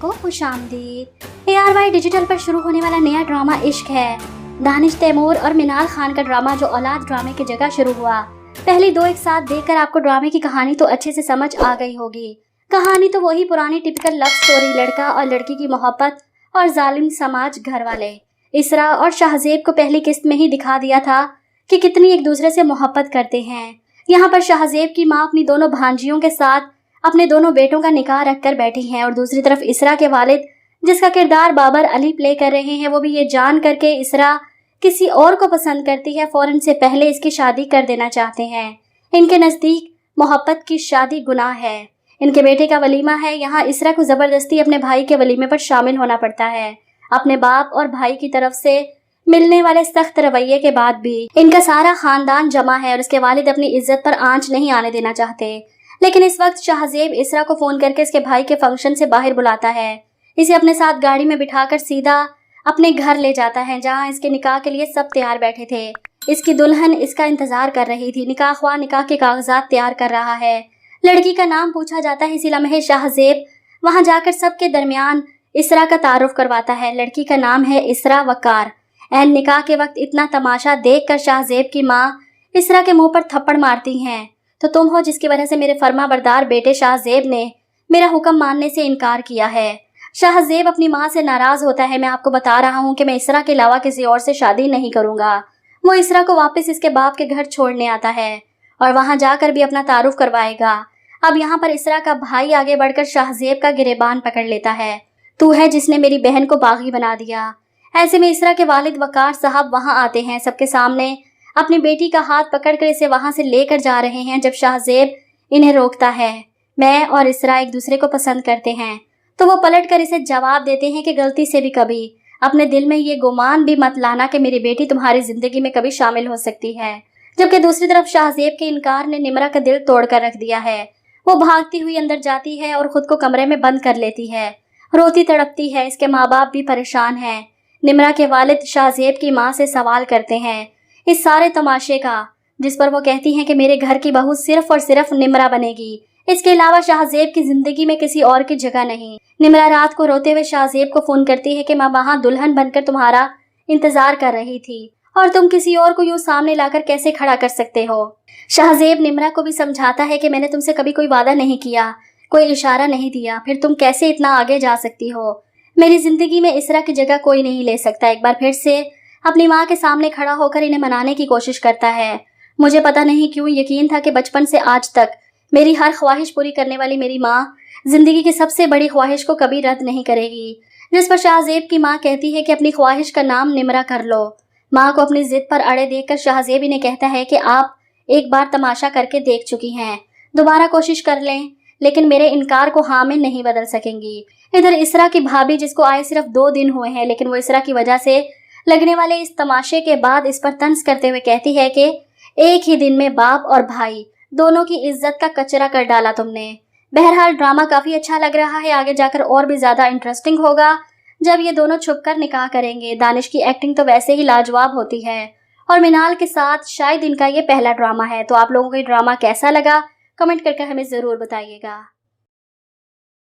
को खुशामदीद। ARY digital पर शुरू होने वाला नया ड्रामा इश्क है। दानिश तैमूर और मिनाल खान का ड्रामा जो औलाद ड्रामे की जगह शुरू हुआ। पहली दो एक साथ देखकर आपको ड्रामे की कहानी तो अच्छे से समझ आ गई होगी। कहानी तो वही पुरानी टिपिकल लव स्टोरी, लड़का और लड़की की मोहब्बत और जालिम समाज घर वाले। इसरा और शाहजेब को पहली किस्त में ही दिखा दिया था कि कितनी एक दूसरे से मोहब्बत करते हैं। यहाँ पर शाहजेब की माँ अपनी दोनों भांजियों के साथ अपने दोनों बेटों का निकाह रखकर बैठी हैं और दूसरी तरफ इसरा के वालिद, जिसका किरदार बाबर अली प्ले कर रहे हैं, वो भी ये जान करके इसरा किसी और को पसंद करती है, फौरन से पहले इसकी शादी कर देना चाहते हैं। इनके नज़दीक मोहब्बत की शादी गुनाह है। इनके बेटे का वलीमा है। यहाँ इसरा को ज़बरदस्ती अपने भाई के वलीमे पर शामिल होना पड़ता है। अपने बाप और भाई की तरफ से मिलने वाले सख्त रवैये के बाद भी इनका सारा खानदान जमा है और इसके वालिद अपनी इज्जत पर आंच नहीं आने देना चाहते। लेकिन इस वक्त शाहजेब इसरा को फोन करके इसके भाई के फंक्शन से बाहर बुलाता है। इसे अपने साथ गाड़ी में बिठाकर सीधा अपने घर ले जाता है, जहां इसके निकाह के लिए सब तैयार बैठे थे। इसकी दुल्हन इसका इंतजार कर रही थी। निकाह के कागजात तैयार कर रहा है। लड़की का नाम पूछा जाता है। इसी लम्हे शाहजेब वहां जाकर सबके दरमियान इसरा का तारुफ करवाता है। लड़की का नाम है इसरा वकार। एन निकाह के वक्त इतना तमाशा देखकर शाहजेब की माँ इसरा के मुंह पर थप्पड़ मारती हैं। तो तुम हो जिसकी वजह से मेरे फर्मा बरदार बेटे शाहजेब ने मेरा हुक्म मानने से इनकार किया है। शाहजेब अपनी माँ से नाराज होता है। मैं आपको बता रहा हूँ कि मैं इसरा के अलावा किसी और से शादी नहीं करूँगा। वो इसरा को वापस इसके बाप के घर छोड़ने आता है और वहाँ जाकर भी अपना तारुफ करवाएगा। अब यहाँ पर इसरा का भाई आगे बढ़कर शाहजेब का गिरेबान पकड़ लेता है। तू है जिसने मेरी बहन को बागी बना दिया। ऐसे में इसरा के वालिद वकार साहब वहाँ आते हैं। सबके सामने अपनी बेटी का हाथ पकड़कर इसे वहां से लेकर जा रहे हैं। जब शाहजेब इन्हें रोकता है, मैं और इसरा एक दूसरे को पसंद करते हैं, तो वो पलटकर इसे जवाब देते हैं कि गलती से भी कभी अपने दिल में ये गुमान भी मत लाना कि मेरी बेटी तुम्हारी जिंदगी में कभी शामिल हो सकती है। जबकि दूसरी तरफ शाहजेब के इनकार ने निमरा का दिल तोड़कर रख दिया है। वो भागती हुई अंदर जाती है और खुद को कमरे में बंद कर लेती है। रोती तड़पती है। इसके माँ बाप भी परेशान हैं। निमरा के वालिद शाहजेब की माँ से सवाल करते हैं इस सारे तमाशे का, जिस पर वो कहती हैं कि मेरे घर की बहू सिर्फ और सिर्फ निमरा बनेगी। इसके अलावा शाहजेब की जिंदगी में किसी और की जगह नहीं। निमरा रात को रोते हुए शाहजेब को फोन करती है कि मैं वहां दुल्हन बनकर तुम्हारा इंतजार कर रही थी और तुम किसी और को यूं सामने लाकर कैसे खड़ा कर सकते हो। शाहजेब निमरा को भी समझाता है कि मैंने तुमसे कभी कोई वादा नहीं किया, कोई इशारा नहीं दिया, फिर तुम कैसे इतना आगे जा सकती हो। मेरी जिंदगी में इसरा की जगह कोई नहीं ले सकता। एक बार फिर से अपनी माँ के सामने खड़ा होकर इन्हें मनाने की कोशिश करता है। मुझे पता नहीं क्यों यकीन था कि बचपन से आज तक मेरी हर ख्वाहिश पूरी करने वाली मेरी माँ जिंदगी की सबसे बड़ी ख्वाहिश को कभी रद्द नहीं करेगी। जिस पर शाहजेब की माँ कहती है कि अपनी ख्वाहिश का नाम निमरा कर लो। माँ को अपनी जिद पर अड़े देखकर शाहजेब इन्हें कहता है कि आप एक बार तमाशा करके देख चुकी हैं, दोबारा कोशिश कर लें, लेकिन मेरे इनकार को हाँ में नहीं बदल सकेंगी। इधर इसरा की भाभी, जिसको आए सिर्फ 2 दिन हुए हैं, लेकिन वो इसरा की वजह से लगने वाले इस तमाशे के बाद इस पर तंज करते हुए कहती है कि एक ही दिन में बाप और भाई दोनों की इज्जत का कचरा कर डाला तुमने। बहरहाल ड्रामा काफी अच्छा लग रहा है। आगे जाकर और भी ज्यादा इंटरेस्टिंग होगा जब ये दोनों छुपकर निकाह करेंगे। दानिश की एक्टिंग तो वैसे ही लाजवाब होती है और मिनाल के साथ शायद इनका ये पहला ड्रामा है। तो आप लोगों को ये ड्रामा कैसा लगा कमेंट करके हमें जरूर बताइएगा।